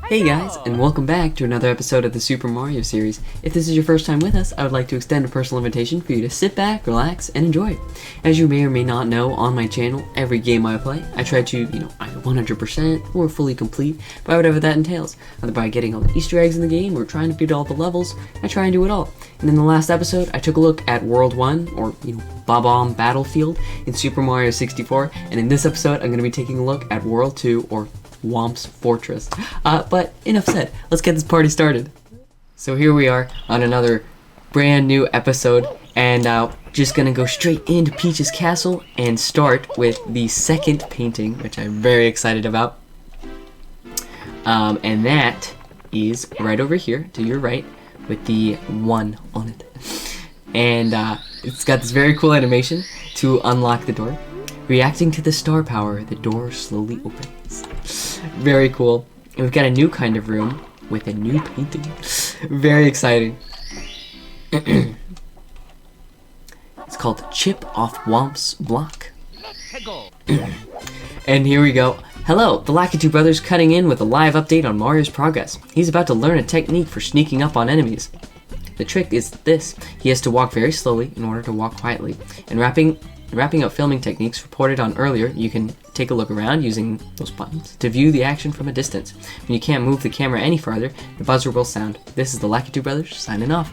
Hey guys, and welcome back to another episode of the Super Mario series. If this is your first time with us, I would like to extend a personal invitation for you to sit back, relax, and enjoy. As you may or may not know, on my channel, every game I play, I try to, either 100% or fully complete by whatever that entails. Either by getting all the Easter eggs in the game or trying to beat all the levels, I try and do it all. And in the last episode, I took a look at World 1, or, Bob-omb Battlefield in Super Mario 64, and in this episode, I'm going to be taking a look at World 2, or Whomp's Fortress. But enough said, let's get this party started. So here we are on another brand new episode, and just gonna go straight into Peach's castle and start with the second painting, which I'm very excited about. And that is right over here to your right with the 1 on it. And it's got this very cool animation to unlock the door. Reacting to the star power, the door slowly opens. Very cool. And we've got a new kind of room with a new painting. Very exciting. It's called Chip Off Whomp's Block. And here we go. Hello, the Lakitu brothers cutting in with a live update on Mario's progress. He's about to learn a technique for sneaking up on enemies. The trick is this. He has to walk very slowly in order to walk quietly. And wrapping up filming techniques reported on earlier, you can take a look around using those buttons to view the action from a distance. When you can't move the camera any farther, the buzzer will sound. This is the Lakitu brothers signing off.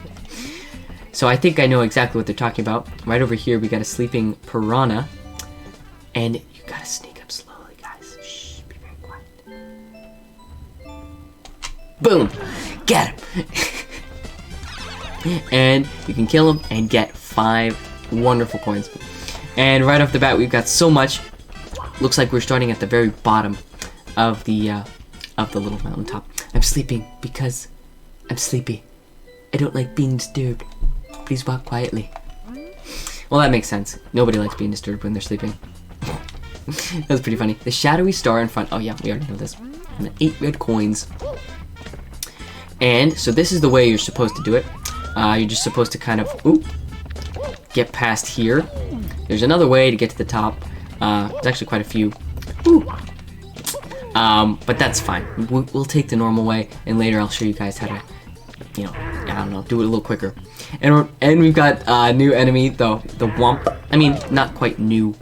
So I think I know exactly what they're talking about. Right over here we got a sleeping piranha, and you gotta sneak up slowly, guys. Shh, be very quiet. Boom! Get him! And you can kill him and get 5 wonderful coins. And right off the bat, we've got so much. Looks like we're starting at the very bottom of the little mountaintop. I'm sleeping because I'm sleepy. I don't like being disturbed. Please walk quietly. Well, that makes sense. Nobody likes being disturbed when they're sleeping. That's pretty funny. The shadowy star in front. Oh yeah, we already know this. And the 8 red coins. And so this is the way you're supposed to do it. You're just supposed to kind of get past here. There's another way to get to the top. There's actually quite a few. But that's fine. We'll take the normal way, and later I'll show you guys how to, I don't know, do it a little quicker. And we've got a new enemy, the Whomp. I mean, not quite new.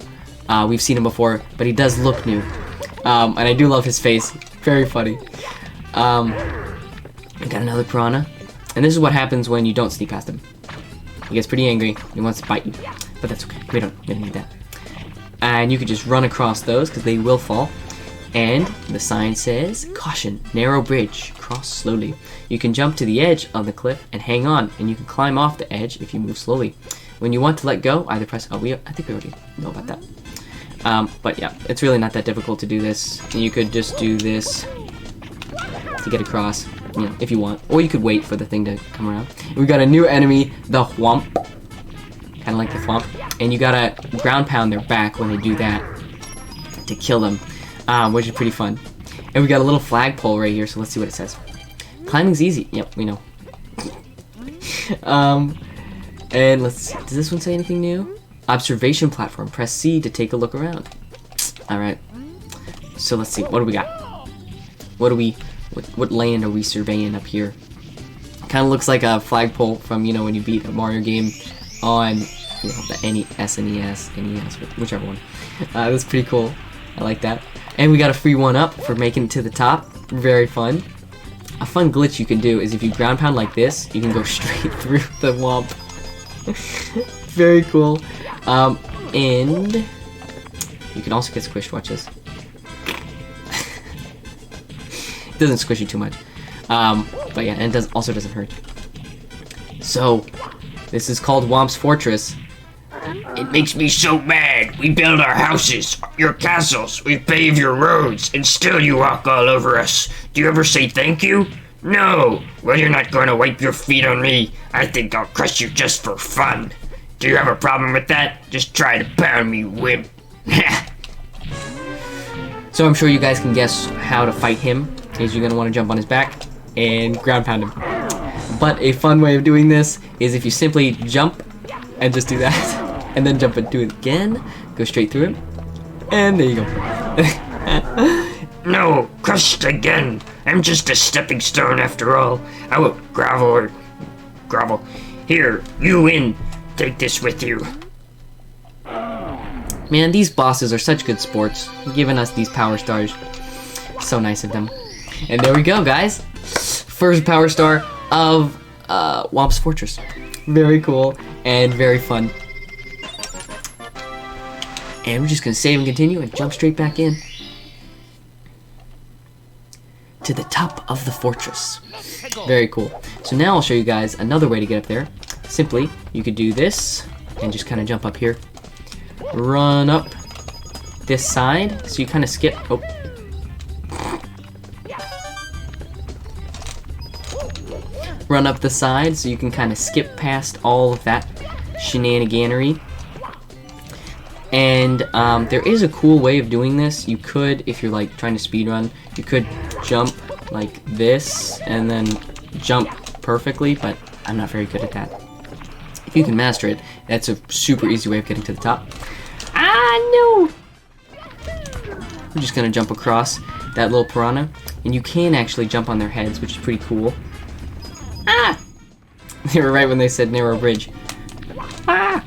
We've seen him before, but he does look new. And I do love his face. Very funny. We got another piranha. And this is what happens when you don't sneak past him. He gets pretty angry. He wants to bite you. But that's okay. We don't need that. And you can just run across those because they will fall. And the sign says, caution, narrow bridge, cross slowly. You can jump to the edge of the cliff and hang on, and you can climb off the edge if you move slowly. When you want to let go, either press, I think we already know about that. But yeah, it's really not that difficult to do this. You could just do this to get across, if you want. Or you could wait for the thing to come around. We've got a new enemy, the Whomp. Kind of like the Whomp. And you gotta ground pound their back when they do that to kill them, which is pretty fun. And we got a little flagpole right here, so let's see what it says. Climbing's easy. Yep, we know. And let's see. Does this one say anything new? Observation platform. Press C to take a look around. Alright. So let's see. What do we got? What land are we surveying up here? Kind of looks like a flagpole from, when you beat a Mario game on, the NES, whichever one. That's pretty cool. I like that. And we got a free 1-up for making it to the top. Very fun. A fun glitch you can do is if you ground pound like this, you can go straight through the Whomp. Very cool. And you can also get squished, watch this. It doesn't squish you too much. But yeah, and it also doesn't hurt. So, this is called Whomp's Fortress. It makes me so mad. We build our houses, your castles, we pave your roads, and still you walk all over us. Do you ever say thank you? No. Well, you're not going to wipe your feet on me. I think I'll crush you just for fun. Do you have a problem with that? Just try to pound me, wimp. So I'm sure you guys can guess how to fight him. Is you're going to want to jump on his back and ground pound him. But a fun way of doing this is if you simply jump and just do that, and then jump and do it again, go straight through him, and there you go. No, crushed again. I'm just a stepping stone after all. I will grovel. Here, you win. Take this with you. Man, these bosses are such good sports, giving us these power stars. So nice of them. And there we go, guys. First power star of Whomp's Fortress. Very cool and very fun. And we're just gonna save and continue and jump straight back in to the top of the fortress. Very cool. So now I'll show you guys another way to get up there. Simply, you could do this and just kind of jump up here. Run up this side, so you kind of skip. Oh. Run up the side, so you can kind of skip past all of that shenaniganery. And there is a cool way of doing this. You could, if you're like trying to speedrun, you could jump like this and then jump perfectly, but I'm not very good at that. If you can master it, that's a super easy way of getting to the top. Ah, no! I'm just gonna jump across that little piranha, and you can actually jump on their heads, which is pretty cool. Ah! They were right when they said narrow bridge. Ah!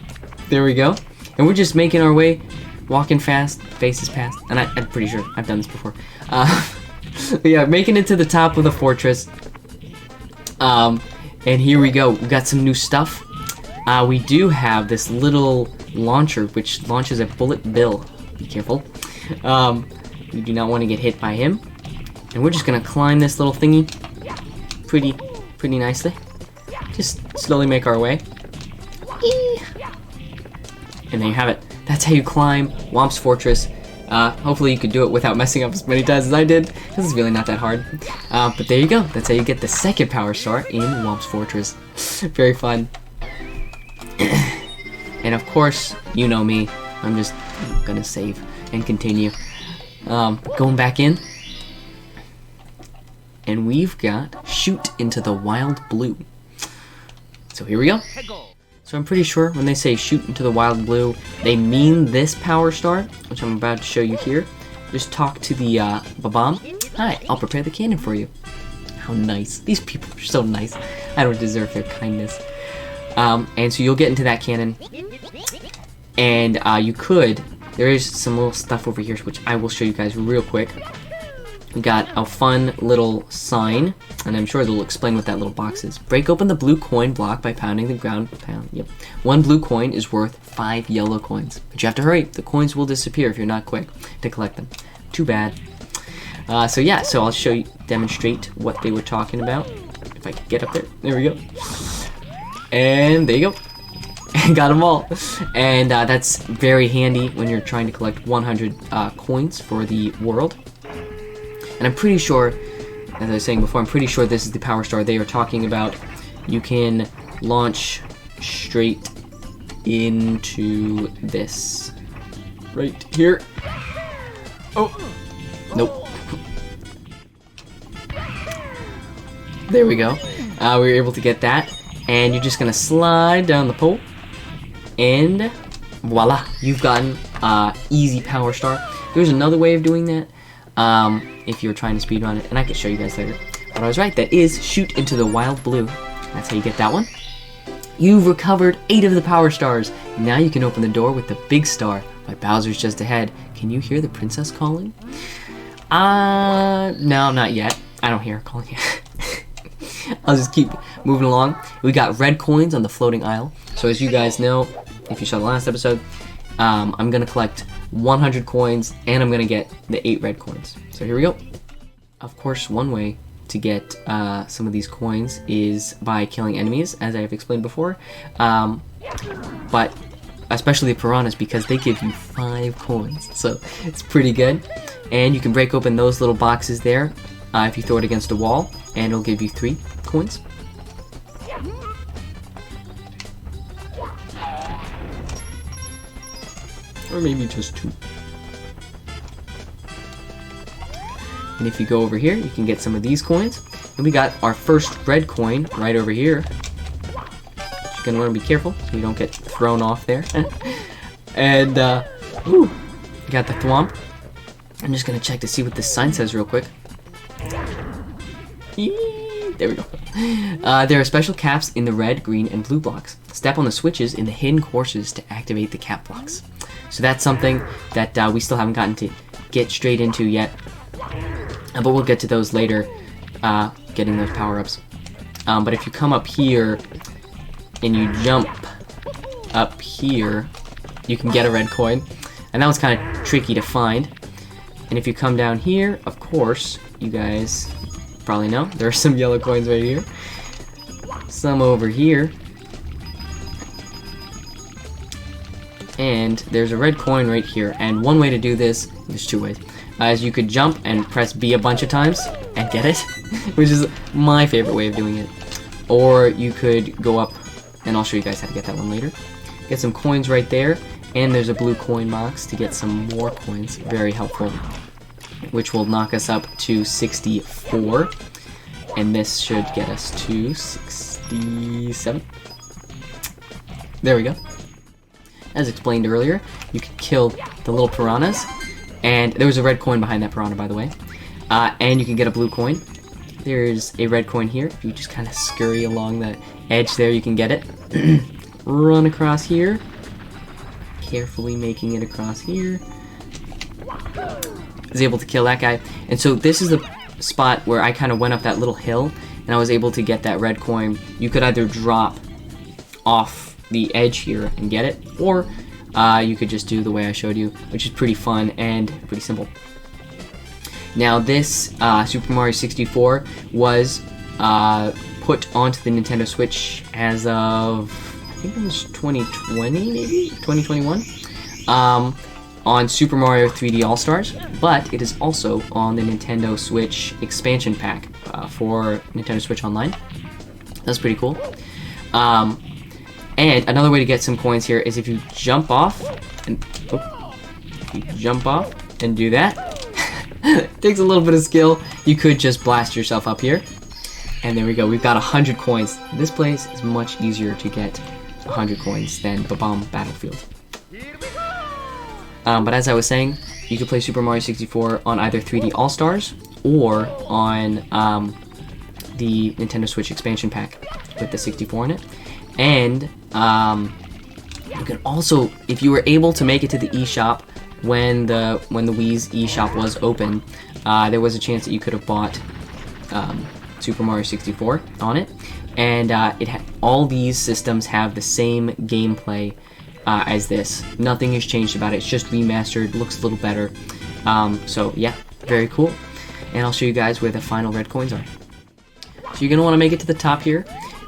There we go. And we're just making our way, walking fast, faces past, and I'm pretty sure I've done this before. Yeah, making it to the top of the fortress. And here we go. We got some new stuff. We do have this little launcher, which launches a bullet bill. Be careful. You do not want to get hit by him. And we're just gonna climb this little thingy pretty nicely. Just slowly make our way. And there you have it. That's how you climb Whomp's Fortress. Hopefully you could do it without messing up as many times as I did. This is really not that hard. But there you go. That's how you get the second power star in Whomp's Fortress. Very fun. And of course, you know me. I'm just gonna save and continue. Going back in. And we've got Shoot into the Wild Blue. So here we go. So I'm pretty sure when they say shoot into the wild blue, they mean this power star, which I'm about to show you here. Just talk to the Babam. Hi, I'll prepare the cannon for you. How nice. These people are so nice. I don't deserve their kindness. And so you'll get into that cannon. And you could, there is some little stuff over here, which I will show you guys real quick. We got a fun little sign, and I'm sure they'll explain what that little box is. Break open the blue coin block by pounding the ground. Yep. 1 blue coin is worth 5 yellow coins. But you have to hurry. The coins will disappear if you're not quick to collect them. Too bad. So yeah, so I'll show you, demonstrate what they were talking about. If I could get up there. There we go. And there you go. Got them all. And that's very handy when you're trying to collect 100 coins for the world. And I'm pretty sure, as I was saying before, I'm pretty sure this is the power star they are talking about. You can launch straight into this. Right here. Oh. Nope. There we go. We were able to get that. And you're just going to slide down the pole. And voila. You've gotten easy power star. There's another way of doing that. If you're trying to speedrun it, and I can show you guys later. But I was right, that is Shoot into the Wild Blue. That's how you get that one. You've recovered 8 of the power stars. Now you can open the door with the big star by Bowser's just ahead. Can you hear the princess calling? No, not yet. I don't hear her calling yet. I'll just keep moving along. We got red coins on the floating aisle. So as you guys know, if you saw the last episode, I'm gonna collect 100 coins, and I'm gonna get the 8 red coins. So here we go. Of course, one way to get some of these coins is by killing enemies, as I have explained before. But especially the piranhas, because they give you 5 coins, so it's pretty good. And you can break open those little boxes there if you throw it against a wall, and it'll give you 3 coins. Or maybe just 2. And if you go over here, you can get some of these coins. And we got our first red coin right over here. You're gonna want to be careful so you don't get thrown off there. And ooh, got the Whomp. I'm just gonna check to see what this sign says real quick. There we go. There are special caps in the red, green, and blue blocks. Step on the switches in the hidden courses to activate the cap blocks. So that's something that we still haven't gotten to get straight into yet. But we'll get to those later, getting those power-ups. But if you come up here and you jump up here, you can get a red coin. And that was kind of tricky to find. And if you come down here, of course, you guys probably know, there are some yellow coins right here. Some over here. And there's a red coin right here. And one way to do this, there's two ways, is you could jump and press B a bunch of times and get it, which is my favorite way of doing it. Or you could go up, and I'll show you guys how to get that one later. Get some coins right there, and there's a blue coin box to get some more coins. Very helpful, which will knock us up to 64. And this should get us to 67. There we go. As explained earlier, you can kill the little piranhas, and there was a red coin behind that piranha, by the way, and you can get a blue coin. There's a red coin here. If you just kind of scurry along the edge there, you can get it. Run across here, carefully making it across here. I was able to kill that guy, and so this is the spot where I kind of went up that little hill, and I was able to get that red coin. You could either drop off the edge here and get it, or you could just do the way I showed you, which is pretty fun and pretty simple. Now this Super Mario 64 was put onto the Nintendo Switch as of, I think it was 2020, maybe 2021, on Super Mario 3D All-Stars, but it is also on the Nintendo Switch expansion pack for Nintendo Switch Online. That's pretty cool. And another way to get some coins here is if you jump off and do that. It takes a little bit of skill. You could just blast yourself up here. And there we go. We've got 100 coins. This place is much easier to get 100 coins than Bomb Battlefield. But as I was saying, you could play Super Mario 64 on either 3D All-Stars or on the Nintendo Switch expansion pack with the 64 in it. And you can also, if you were able to make it to the eShop when the Wii's eShop was open, there was a chance that you could have bought Super Mario 64 on it. And all these systems have the same gameplay as this. Nothing has changed about it. It's just remastered, looks a little better. So yeah, very cool. And I'll show you guys where the final red coins are. So you're gonna want to make it to the top here.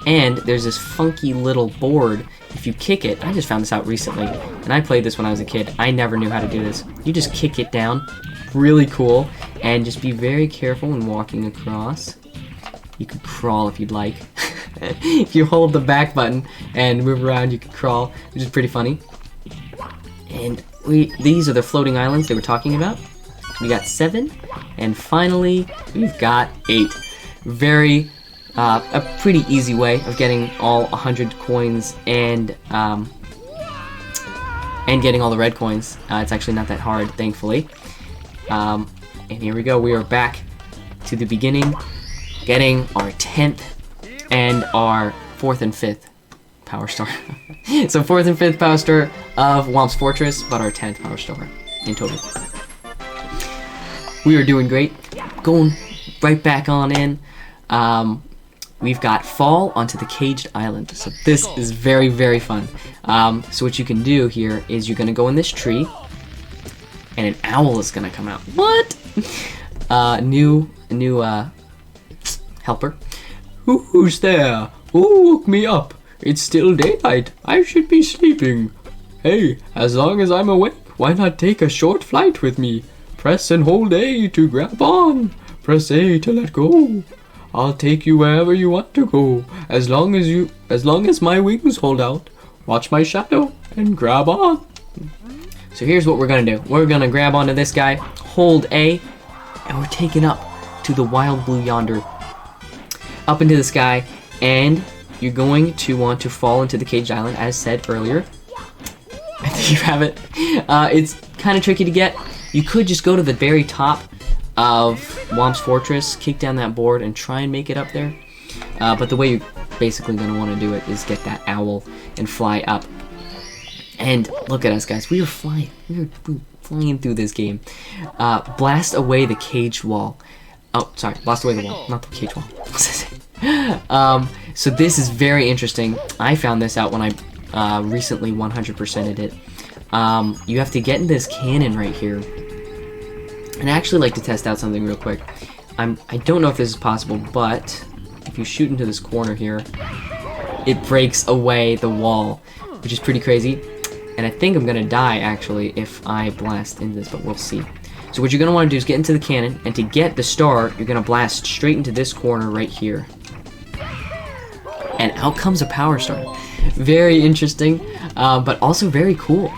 And there's this funky little board. If you kick it, I just found this out recently, and I played this when I was a kid. I never knew how to do this. You just kick it down. Really cool. And just be very careful when walking across. You can crawl if you'd like. If you hold the back button and move around, you can crawl, which is pretty funny. And these are the floating islands they were talking about. We got 7, and finally, we've got 8. Very a pretty easy way of getting all 100 coins and getting all the red coins. It's actually not that hard, thankfully. And here we go. We are back to the beginning, getting our 10th and our 4th and 5th Power Star. So 4th and 5th Power Star of Whomp's Fortress, but our 10th Power Star in total. We are doing great. Going right back on in. We've got fall onto the caged island. So this is very, very fun. So what you can do here is you're gonna go in this tree, and an owl is gonna come out. What? New helper. Who's there? Who woke me up? It's still daylight. I should be sleeping. Hey, as long as I'm awake, why not take a short flight with me? Press and hold A to grab on. Press A to let go. I'll take you wherever you want to go, as long as my wings hold out. Watch my shadow and grab on. So here's what we're gonna do. We're gonna grab onto this guy, hold A, and we're taken up to the wild blue yonder, up into the sky, and you're going to want to fall into the caged island, as said earlier. I think you have it. It's kind of tricky to get. You could just go to the very top of Whomp's Fortress, kick down that board, and try and make it up there. But the way you're basically going to want to do it is get that owl and fly up. And look at us, guys. We were flying. We were flying through this game. Blast away the cage wall. Oh, sorry. Blast away the wall, not the cage wall. So this is very interesting. I found this out when I recently 100%ed it. You have to get in this cannon right here. And I actually like to test out something real quick. I don't know if this is possible, but if you shoot into this corner here, it breaks away the wall, which is pretty crazy. And I think I'm gonna die actually if I blast into this, but we'll see. So what you're gonna want to do is get into the cannon, and to get the star, you're gonna blast straight into this corner right here. And out comes a power star. Very interesting, but also very cool.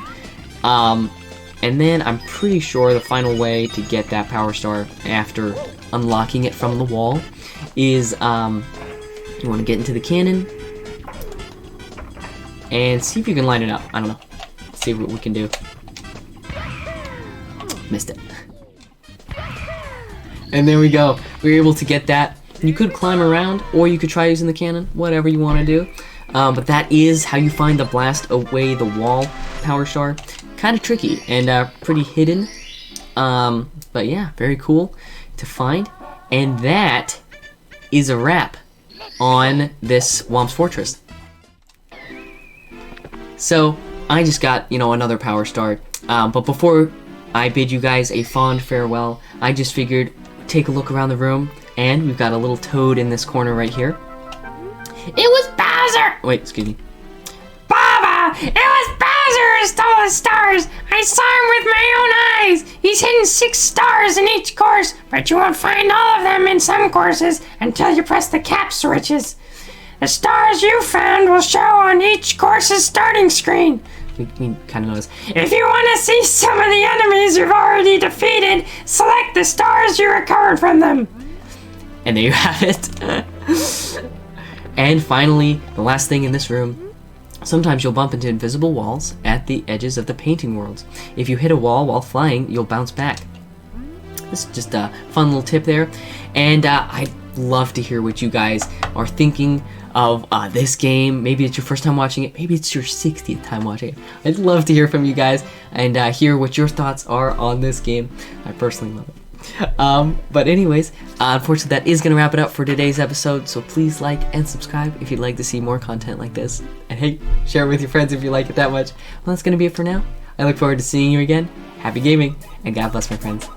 And then I'm pretty sure the final way to get that power star after unlocking it from the wall is you want to get into the cannon and see if you can line it up. I don't know. See what we can do. Missed it. And there we go. We were able to get that. You could climb around, or you could try using the cannon, whatever you want to do. But that is how you find the blast away the wall power star. Kind of tricky and pretty hidden. But yeah, very cool to find. And that is a wrap on this Whomp's Fortress. So I just got, another power star. But before I bid you guys a fond farewell, I just figured take a look around the room, and we've got a little toad in this corner right here. It was Bowser! Wait, excuse me. Baba! It was Bowser who stole the stars! I saw him with my own eyes! He's hidden 6 stars in each course, but you won't find all of them in some courses until you press the cap switches. The stars you found will show on each course's starting screen. We kind of know this. If you want to see some of the enemies you've already defeated, select the stars you recovered from them. And there you have it. And finally, the last thing in this room. Sometimes you'll bump into invisible walls at the edges of the painting worlds. If you hit a wall while flying, you'll bounce back. This is just a fun little tip there. And I'd love to hear what you guys are thinking of this game. Maybe it's your first time watching it. Maybe it's your 60th time watching it. I'd love to hear from you guys and hear what your thoughts are on this game. I personally love it. But anyways, unfortunately that is going to wrap it up for today's episode, so please like and subscribe if you'd like to see more content like this. And hey, share it with your friends if you like it that much. Well, that's going to be it for now. I look forward to seeing you again. Happy gaming, and God bless, my friends.